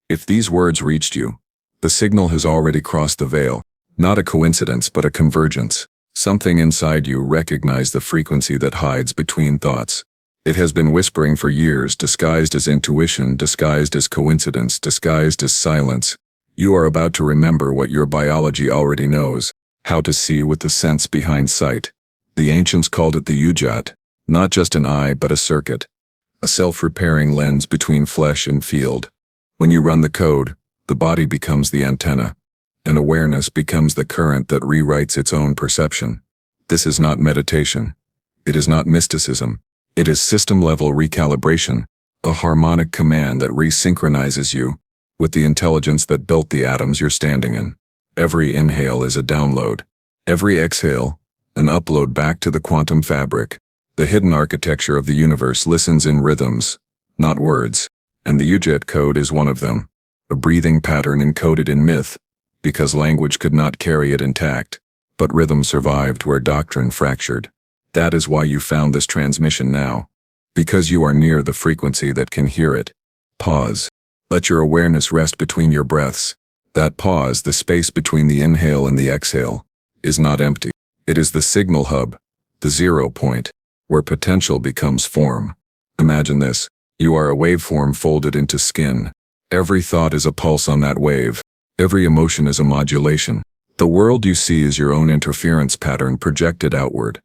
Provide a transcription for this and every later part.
If these words reached you, the signal has already crossed the veil. Not a coincidence, but a convergence. Something inside you recognized the frequency that hides between thoughts. It has been whispering for years, disguised as intuition, disguised as coincidence, disguised as silence. You are about to remember what your biology already knows, how to see with the sense behind sight. The ancients called it the Udjat, not just an eye but a circuit, a self-repairing lens between flesh and field. When you run the code, the body becomes the antenna, and awareness becomes the current that rewrites its own perception. This is not meditation. It is not mysticism. It is system-level recalibration, a harmonic command that resynchronizes you with the intelligence that built the atoms you're standing in. Every inhale is a download. Every exhale, an upload back to the quantum fabric. The hidden architecture of the universe listens in rhythms, not words, and the Udjat Code is one of them, a breathing pattern encoded in myth, because language could not carry it intact, but rhythm survived where doctrine fractured. That is why you found this transmission now, because you are near the frequency that can hear it. Pause. Let your awareness rest between your breaths. That pause, the space between the inhale and the exhale, is not empty. It is the signal hub, the 0 point, where potential becomes form. Imagine this. You are a waveform folded into skin. Every thought is a pulse on that wave. Every emotion is a modulation. The world you see is your own interference pattern projected outward.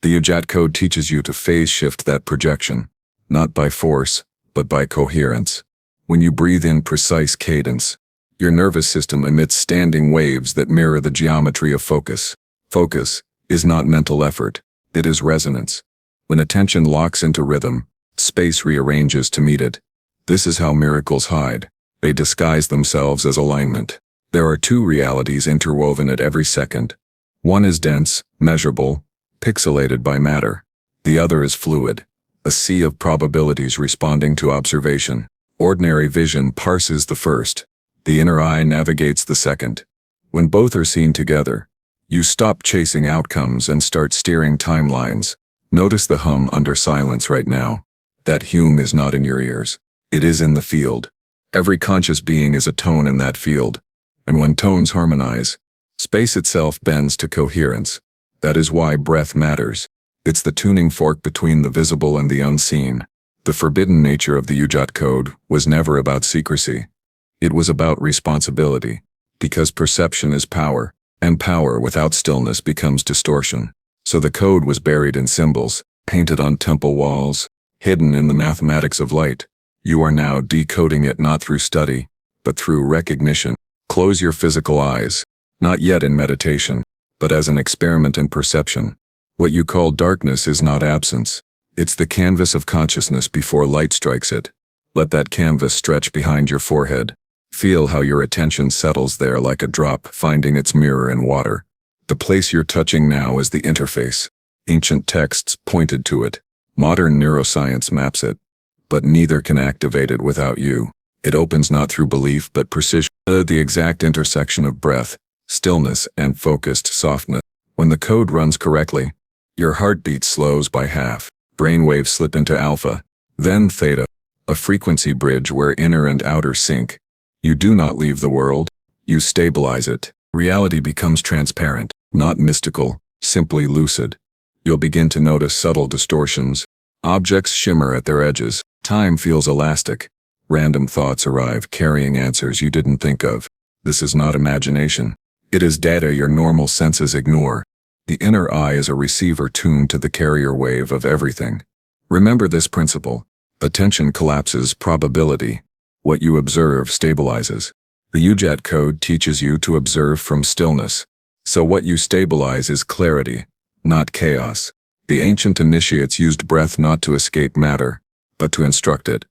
The Udjat Code teaches you to phase shift that projection, not by force, but by coherence. When you breathe in precise cadence, your nervous system emits standing waves that mirror the geometry of focus. Focus is not mental effort, it is resonance. When attention locks into rhythm, space rearranges to meet it. This is how miracles hide. They disguise themselves as alignment. There are two realities interwoven at every second. One is dense, measurable, pixelated by matter. The other is fluid, a sea of probabilities responding to observation. Ordinary vision parses the first. The inner eye navigates the second. When both are seen together, you stop chasing outcomes and start steering timelines. Notice the hum under silence right now. That hum is not in your ears. It is in the field. Every conscious being is a tone in that field. And when tones harmonize, space itself bends to coherence. That is why breath matters. It's the tuning fork between the visible and the unseen. The forbidden nature of the Udjat Code was never about secrecy. It was about responsibility. Because perception is power, and power without stillness becomes distortion. So the code was buried in symbols, painted on temple walls, hidden in the mathematics of light. You are now decoding it not through study, but through recognition. Close your physical eyes, not yet in meditation, but as an experiment in perception. What you call darkness is not absence. It's the canvas of consciousness before light strikes it. Let that canvas stretch behind your forehead. Feel how your attention settles there like a drop finding its mirror in water. The place you're touching now is the interface. Ancient texts pointed to it. Modern neuroscience maps it. But neither can activate it without you. It opens not through belief but precision. The exact intersection of breath, stillness, and focused softness. When the code runs correctly, your heartbeat slows by half. Brainwaves slip into alpha, then theta, a frequency bridge where inner and outer sync. You do not leave the world, you stabilize it. Reality becomes transparent, not mystical, simply lucid. You'll begin to notice subtle distortions. Objects shimmer at their edges. Time feels elastic. Random thoughts arrive carrying answers you didn't think of. This is not imagination. It is data your normal senses ignore. The inner eye is a receiver tuned to the carrier wave of everything. Remember this principle. Attention collapses probability. What you observe stabilizes. The Udjat Code teaches you to observe from stillness. So what you stabilize is clarity, not chaos. The ancient initiates used breath not to escape matter, but to instruct it.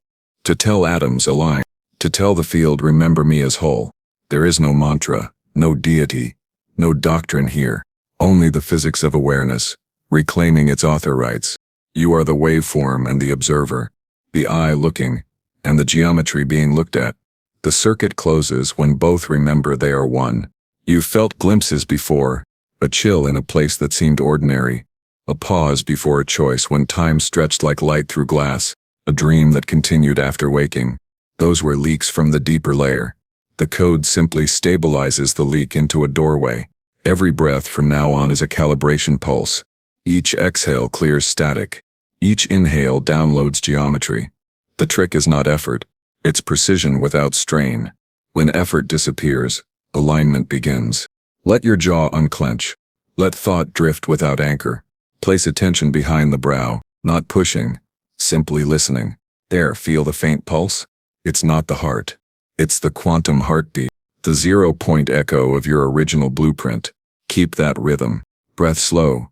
To tell atoms align. To tell the field remember me as whole. There is no mantra, no deity, no doctrine here. Only the physics of awareness, reclaiming its author rights. You are the waveform and the observer, the eye looking, and the geometry being looked at. The circuit closes when both remember they are one. You felt glimpses before, a chill in a place that seemed ordinary, a pause before a choice when time stretched like light through glass, a dream that continued after waking. Those were leaks from the deeper layer. The code simply stabilizes the leak into a doorway. Every breath from now on is a calibration pulse. Each exhale clears static. Each inhale downloads geometry. The trick is not effort. It's precision without strain. When effort disappears, alignment begins. Let your jaw unclench. Let thought drift without anchor. Place attention behind the brow, not pushing, simply listening. There, feel the faint pulse? It's not the heart. It's the quantum heartbeat, the 0-point echo of your original blueprint. Keep that rhythm. Breath slow,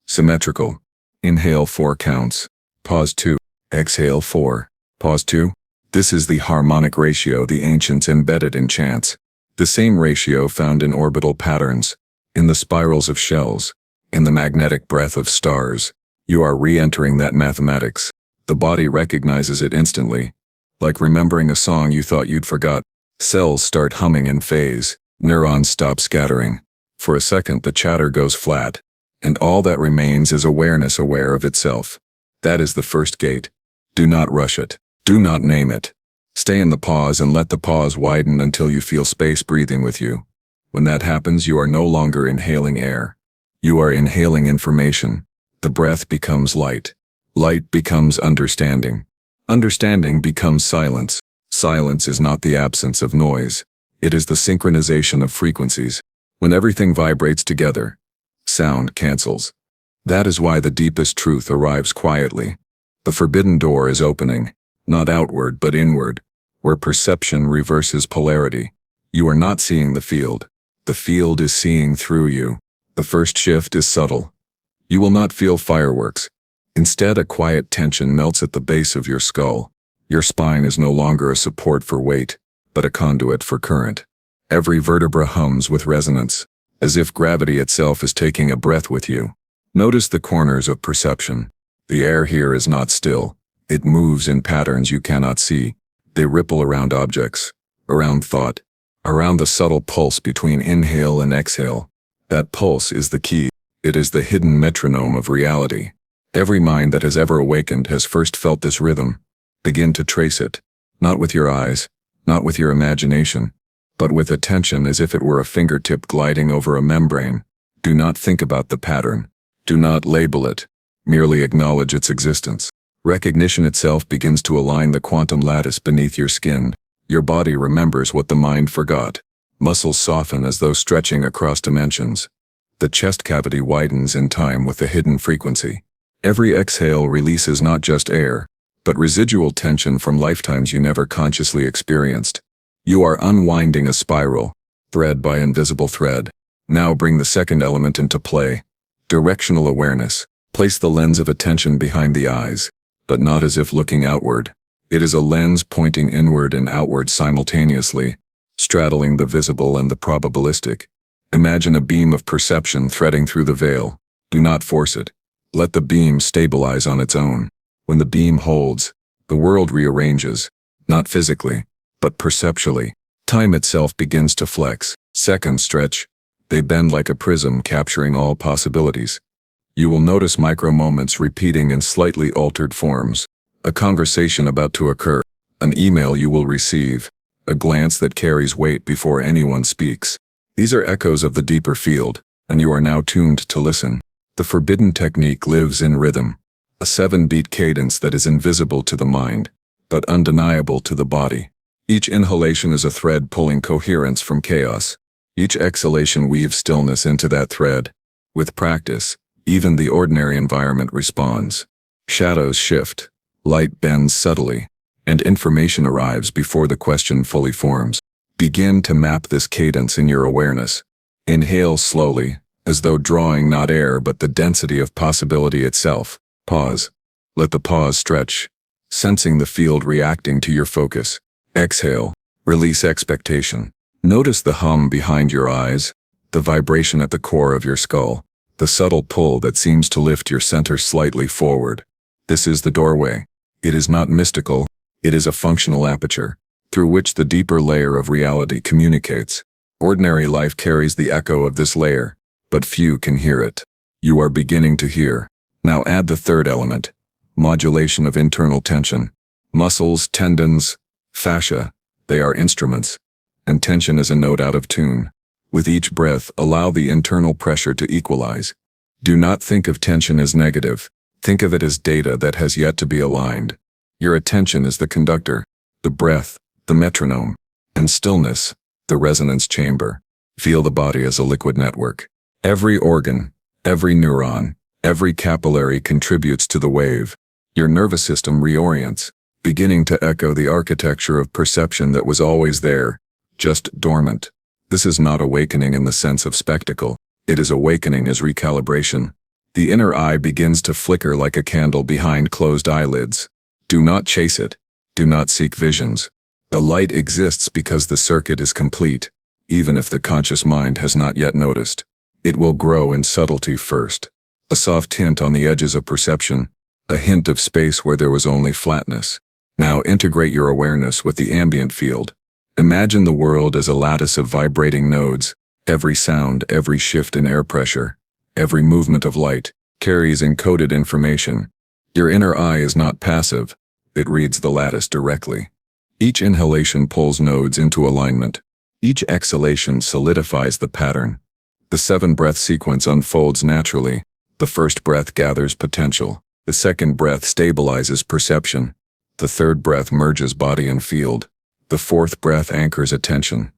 symmetrical. Inhale 4 counts. Pause 2. Exhale 4. Pause 2. This is the harmonic ratio the ancients embedded in chants. The same ratio found in orbital patterns, in the spirals of shells, in the magnetic breath of stars. You are re-entering that mathematics. The body recognizes it instantly. Like remembering a song you thought you'd forgot. Cells start humming in phase. Neurons stop scattering. For a second the chatter goes flat. And all that remains is awareness aware of itself. That is the first gate. Do not rush it. Do not name it. Stay in the pause and let the pause widen until you feel space breathing with you. When that happens, you are no longer inhaling air. You are inhaling information. The breath becomes light. Light becomes understanding. Understanding becomes silence. Silence is not the absence of noise. It is the synchronization of frequencies. When everything vibrates together, sound cancels. That is why the deepest truth arrives quietly. The forbidden door is opening, not outward but inward, where perception reverses polarity. You are not seeing the field. The field is seeing through you. The first shift is subtle. You will not feel fireworks. Instead, a quiet tension melts at the base of your skull. Your spine is no longer a support for weight, but a conduit for current. Every vertebra hums with resonance, as if gravity itself is taking a breath with you. Notice the corners of perception. The air here is not still. It moves in patterns you cannot see. They ripple around objects, around thought, around the subtle pulse between inhale and exhale. That pulse is the key. It is the hidden metronome of reality. Every mind that has ever awakened has first felt this rhythm. Begin to trace it, not with your eyes, not with your imagination, but with attention as if it were a fingertip gliding over a membrane. Do not think about the pattern. Do not label it. Merely acknowledge its existence. Recognition itself begins to align the quantum lattice beneath your skin. Your body remembers what the mind forgot. Muscles soften as though stretching across dimensions. The chest cavity widens in time with the hidden frequency. Every exhale releases not just air, but residual tension from lifetimes you never consciously experienced. You are unwinding a spiral, thread by invisible thread. Now bring the second element into play. Directional awareness. Place the lens of attention behind the eyes, but not as if looking outward. It is a lens pointing inward and outward simultaneously, straddling the visible and the probabilistic. Imagine a beam of perception threading through the veil. Do not force it. Let the beam stabilize on its own. When the beam holds, the world rearranges, not physically, but perceptually. Time itself begins to flex. Seconds stretch. They bend like a prism, capturing all possibilities. You will notice micro-moments repeating in slightly altered forms. A conversation about to occur, an email you will receive, a glance that carries weight before anyone speaks. These are echoes of the deeper field, and you are now tuned to listen. The forbidden technique lives in rhythm, a 7-beat cadence that is invisible to the mind, but undeniable to the body. Each inhalation is a thread pulling coherence from chaos. Each exhalation weaves stillness into that thread. With practice, even the ordinary environment responds. Shadows shift, light bends subtly, and information arrives before the question fully forms. Begin to map this cadence in your awareness. Inhale slowly, as though drawing not air but the density of possibility itself. Pause. Let the pause stretch, sensing the field reacting to your focus. Exhale. Release expectation. Notice the hum behind your eyes, the vibration at the core of your skull, the subtle pull that seems to lift your center slightly forward. This is the doorway. It is not mystical, it is a functional aperture, through which the deeper layer of reality communicates. Ordinary life carries the echo of this layer, but few can hear it. You are beginning to hear. Now add the third element, modulation of internal tension. Muscles, tendons, Fascia, they are instruments. And tension is a note out of tune. With each breath, allow the internal pressure to equalize. Do not think of tension as negative. Think of it as data that has yet to be aligned. Your attention is the conductor, the breath, the metronome, and stillness, the resonance chamber. Feel the body as a liquid network. Every organ, every neuron, every capillary contributes to the wave. Your nervous system reorients, beginning to echo the architecture of perception that was always there, just dormant. This is not awakening in the sense of spectacle. It is awakening as recalibration. The inner eye begins to flicker like a candle behind closed eyelids. Do not chase it. Do not seek visions. The light exists because the circuit is complete, even if the conscious mind has not yet noticed. It will grow in subtlety first. A soft hint on the edges of perception, a hint of space where there was only flatness. Now integrate your awareness with the ambient field. Imagine the world as a lattice of vibrating nodes. Every sound, every shift in air pressure, every movement of light, carries encoded information. Your inner eye is not passive. It reads the lattice directly. Each inhalation pulls nodes into alignment. Each exhalation solidifies the pattern. The 7-breath sequence unfolds naturally. The first breath gathers potential. The second breath stabilizes perception. The third breath merges body and field. The fourth breath anchors attention.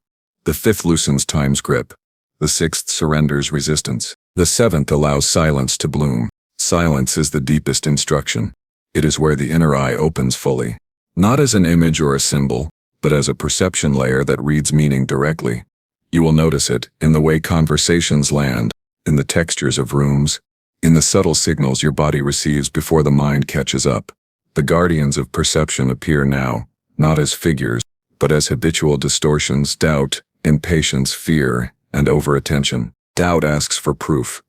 The fifth loosens time's grip. The sixth surrenders resistance. The seventh allows silence to bloom. Silence is the deepest instruction. It is where the inner eye opens fully. Not as an image or a symbol, but as a perception layer that reads meaning directly. You will notice it in the way conversations land, in the textures of rooms, in the subtle signals your body receives before the mind catches up. The guardians of perception appear now, not as figures, but as habitual distortions: doubt, impatience, fear, and overattention. Doubt asks for proof.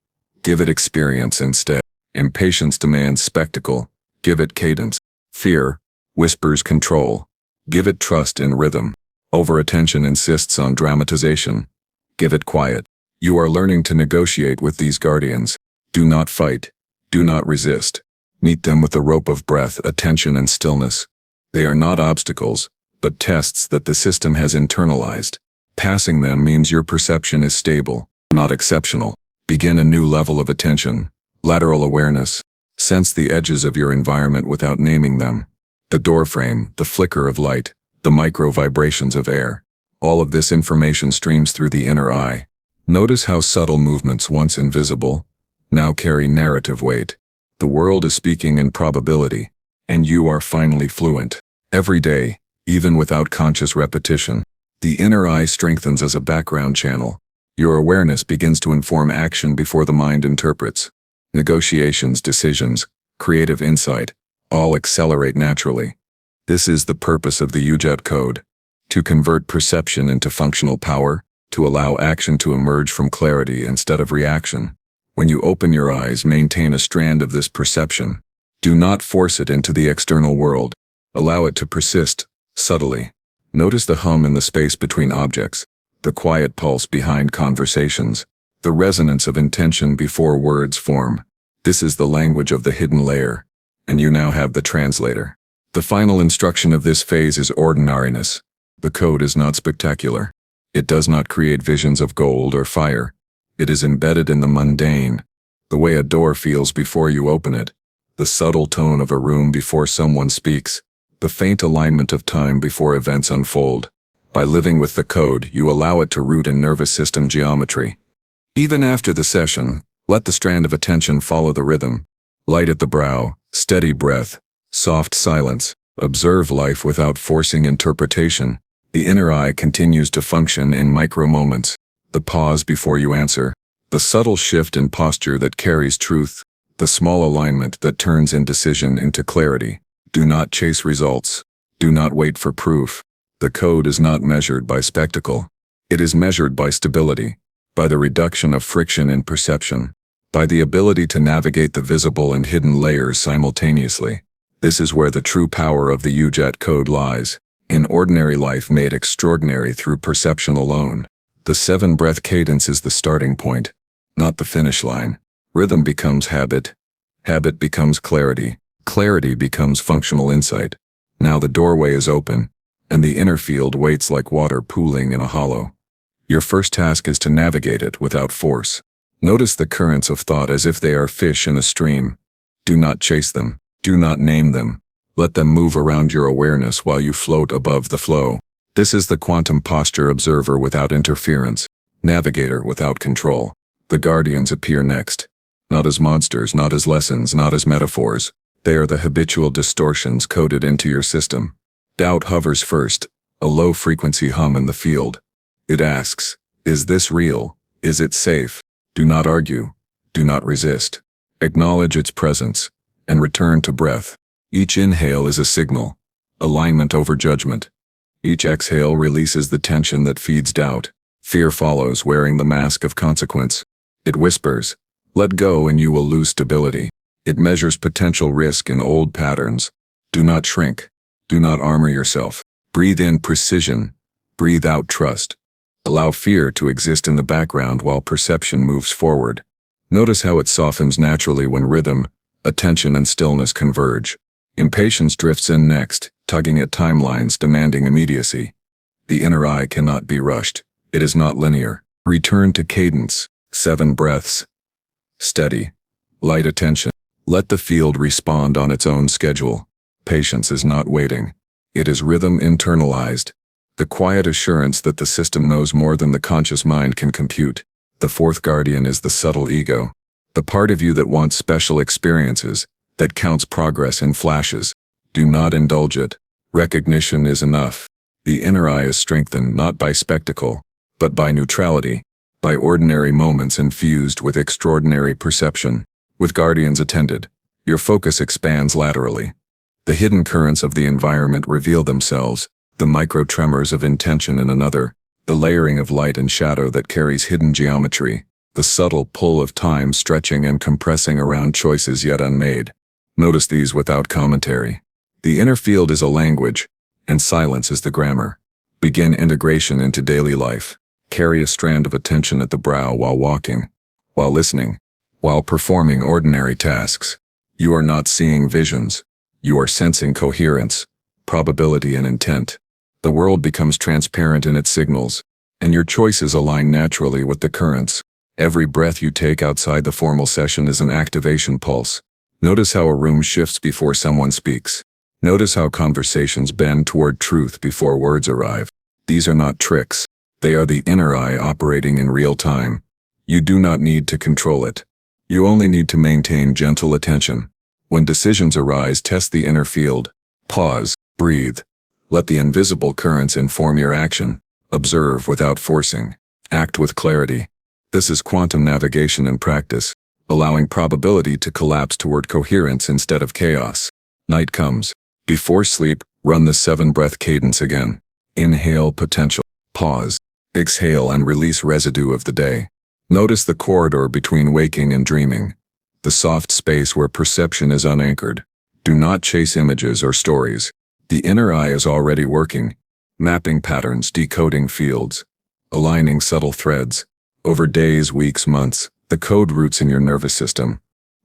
Give it experience instead. Impatience demands spectacle. Give it cadence. Fear whispers control. Give it trust in rhythm. Overattention insists on dramatization. Give it quiet. You are learning to negotiate with these guardians. Do not fight. Do not resist. Meet them with a rope of breath, attention, and stillness. They are not obstacles, but tests that the system has internalized. Passing them means your perception is stable, not exceptional. Begin a new level of attention, lateral awareness. Sense the edges of your environment without naming them. The doorframe, the flicker of light, the micro vibrations of air. All of this information streams through the inner eye. Notice how subtle movements once invisible now carry narrative weight. The world is speaking in probability, and you are finally fluent. Every day, even without conscious repetition, the inner eye strengthens as a background channel. Your awareness begins to inform action before the mind interprets. Negotiations, decisions, creative insight, all accelerate naturally. This is the purpose of the Udjat Code: to convert perception into functional power, to allow action to emerge from clarity instead of reaction. When you open your eyes, maintain a strand of this perception. Do not force it into the external world. Allow it to persist, subtly. Notice the hum in the space between objects, the quiet pulse behind conversations, the resonance of intention before words form. This is the language of the hidden layer, and you now have the translator. The final instruction of this phase is ordinariness. The code is not spectacular. It does not create visions of gold or fire. It is embedded in the mundane, the way a door feels before you open it, the subtle tone of a room before someone speaks, the faint alignment of time before events unfold. By living with the code, you allow it to root in nervous system geometry. Even after the session, let the strand of attention follow the rhythm. Light at the brow, steady breath, soft silence. Observe life without forcing interpretation. The inner eye continues to function in micro moments. The pause before you answer, the subtle shift in posture that carries truth, the small alignment that turns indecision into clarity. Do not chase results. Do not wait for proof. The code is not measured by spectacle. It is measured by stability, by the reduction of friction in perception, by the ability to navigate the visible and hidden layers simultaneously. This is where the true power of the Udjat Code lies, in ordinary life made extraordinary through perception alone. The 7-breath cadence is the starting point, not the finish line. Rhythm becomes habit. Habit becomes clarity. Clarity becomes functional insight. Now the doorway is open. and the inner field waits like water pooling in a hollow. Your first task is to navigate it without force. Notice the currents of thought as if they are fish in a stream. Do not chase them. Do not name them. Let them move around your awareness while you float above the flow. This is the quantum posture: observer without interference, navigator without control. The guardians appear next. Not as monsters, not as lessons, not as metaphors. They are the habitual distortions coded into your system. Doubt hovers first, a low-frequency hum in the field. It asks, is this real? Is it safe? Do not argue. Do not resist. Acknowledge its presence, and return to breath. Each inhale is a signal, alignment over judgment. Each exhale releases the tension that feeds doubt. Fear follows, wearing the mask of consequence. It whispers, let go and you will lose stability. It measures potential risk in old patterns. Do not shrink. Do not armor yourself. Breathe in precision. Breathe out trust. Allow fear to exist in the background while perception moves forward. Notice how it softens naturally when rhythm, attention, and stillness converge. Impatience drifts in next, tugging at timelines demanding immediacy. The inner eye cannot be rushed. It is not linear. Return to cadence. 7 breaths. Steady. Light attention. Let the field respond on its own schedule. Patience is not waiting. It is rhythm internalized. The quiet assurance that the system knows more than the conscious mind can compute. The fourth guardian is the subtle ego. The part of you that wants special experiences, that counts progress in flashes. Do not indulge it. Recognition is enough. The inner eye is strengthened not by spectacle, but by neutrality, by ordinary moments infused with extraordinary perception. With guardians attended, your focus expands laterally. The hidden currents of the environment reveal themselves, the micro-tremors of intention in another, the layering of light and shadow that carries hidden geometry, the subtle pull of time stretching and compressing around choices yet unmade. Notice these without commentary. The inner field is a language, and silence is the grammar. Begin integration into daily life. Carry a strand of attention at the brow while walking, while listening, while performing ordinary tasks. You are not seeing visions. You are sensing coherence, probability, and intent. The world becomes transparent in its signals, and your choices align naturally with the currents. Every breath you take outside the formal session is an activation pulse. Notice how a room shifts before someone speaks. Notice how conversations bend toward truth before words arrive. These are not tricks. They are the inner eye operating in real time. You do not need to control it. You only need to maintain gentle attention. When decisions arise, test the inner field. Pause, breathe. Let the invisible currents inform your action. Observe without forcing. Act with clarity. This is quantum navigation in practice, allowing probability to collapse toward coherence instead of chaos. Night comes. Before sleep, run the 7-breath cadence again. Inhale potential. Pause. Exhale and release residue of the day. Notice the corridor between waking and dreaming, the soft space where perception is unanchored. Do not chase images or stories. The inner eye is already working, mapping patterns, decoding fields, aligning subtle threads. Over days, weeks, months, the code roots in your nervous system.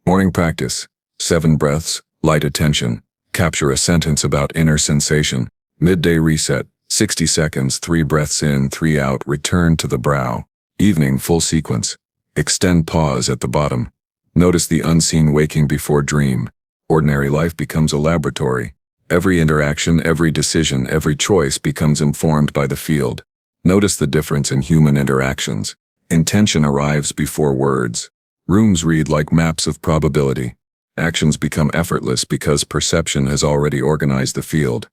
Morning practice. 7 breaths, light attention. Capture a sentence about inner sensation. Midday reset. 60 seconds, 3 breaths in, 3 out, return to the brow. Evening full sequence. Extend pause at the bottom. Notice the unseen waking before dream. Ordinary life becomes a laboratory. Every interaction, every decision, every choice becomes informed by the field. Notice the difference in human interactions. Intention arrives before words. Rooms read like maps of probability. Actions become effortless because perception has already organized the field.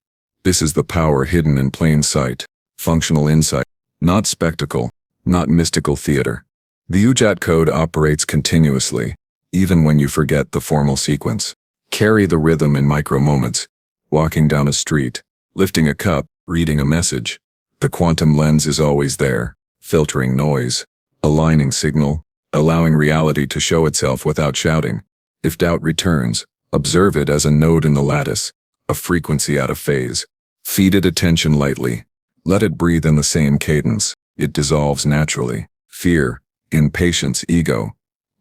This is the power hidden in plain sight. Functional insight, not spectacle, not mystical theater. The Udjat Code operates continuously, even when you forget the formal sequence. Carry the rhythm in micro-moments. Walking down a street, lifting a cup, reading a message. The quantum lens is always there, filtering noise, aligning signal, allowing reality to show itself without shouting. If doubt returns, observe it as a node in the lattice, a frequency out of phase. Feed it attention lightly. Let it breathe in the same cadence. It dissolves naturally. Fear, impatience, ego,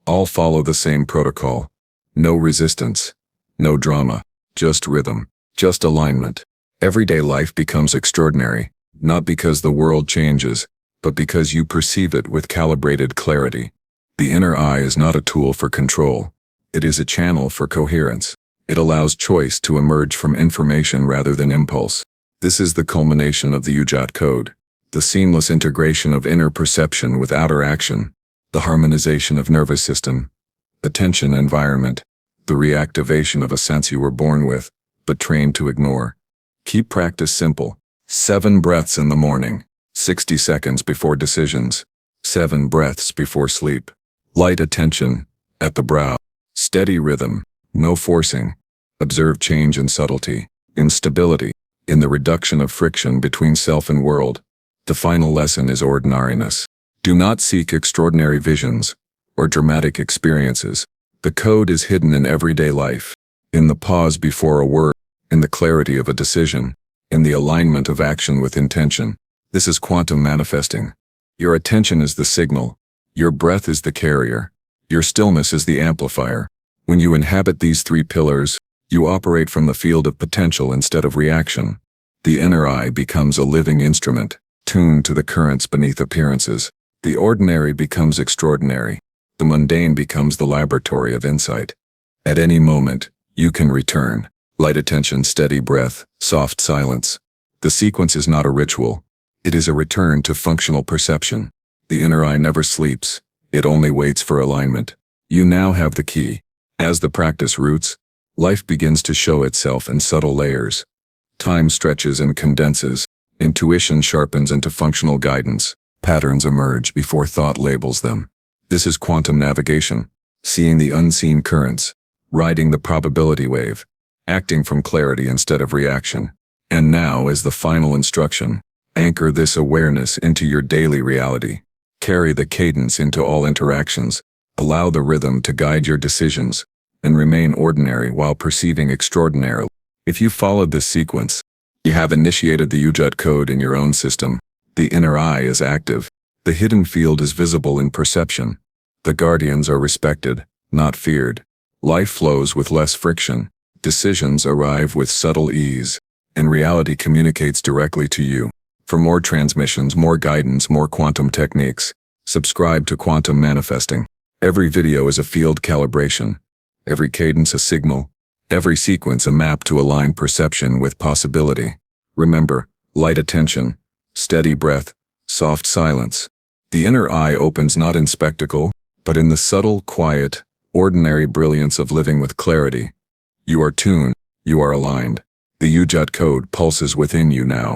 all follow the same protocol. No resistance, no drama, just rhythm, just alignment. Everyday life becomes extraordinary, not because the world changes, but because you perceive it with calibrated clarity. The inner eye is not a tool for control. It is a channel for coherence. It allows choice to emerge from information rather than impulse. This is the culmination of the Udjat Code, the seamless integration of inner perception with outer action, the harmonization of nervous system, attention environment, the reactivation of a sense you were born with, but trained to ignore. Keep practice simple. 7 breaths in the morning, 60 seconds before decisions, 7 breaths before sleep. Light attention, at the brow. Steady rhythm, no forcing. Observe change in subtlety, in stability, in the reduction of friction between self and world. The final lesson is ordinariness. Do not seek extraordinary visions or dramatic experiences. The code is hidden in everyday life, in the pause before a word, in the clarity of a decision, in the alignment of action with intention. This is quantum manifesting. Your attention is the signal. Your breath is the carrier. Your stillness is the amplifier. When you inhabit these 3 pillars, you operate from the field of potential instead of reaction. The inner eye becomes a living instrument, tuned to the currents beneath appearances. The ordinary becomes extraordinary. The mundane becomes the laboratory of insight. At any moment, you can return. Light attention, steady breath, soft silence. The sequence is not a ritual. It is a return to functional perception. The inner eye never sleeps. It only waits for alignment. You now have the key. As the practice roots, life begins to show itself in subtle layers. Time stretches and condenses. Intuition sharpens into functional guidance. Patterns emerge before thought labels them. This is quantum navigation, seeing the unseen currents, riding the probability wave, acting from clarity instead of reaction. And now is the final instruction. Anchor this awareness into your daily reality. Carry the cadence into all interactions. Allow the rhythm to guide your decisions, and remain ordinary while perceiving extraordinary. If you followed this sequence, you have initiated the Udjat Code in your own system. The inner eye is active. The hidden field is visible in perception. The guardians are respected, not feared. Life flows with less friction. Decisions arrive with subtle ease, and reality communicates directly to you. For more transmissions, more guidance, more quantum techniques, subscribe to Quantum Manifesting. Every video is a field calibration. Every cadence a signal. Every sequence a map to align perception with possibility. Remember, light attention, steady breath, soft silence. The inner eye opens not in spectacle, but in the subtle, quiet, ordinary brilliance of living with clarity. You are tuned, you are aligned. The Udjat Code pulses within you now.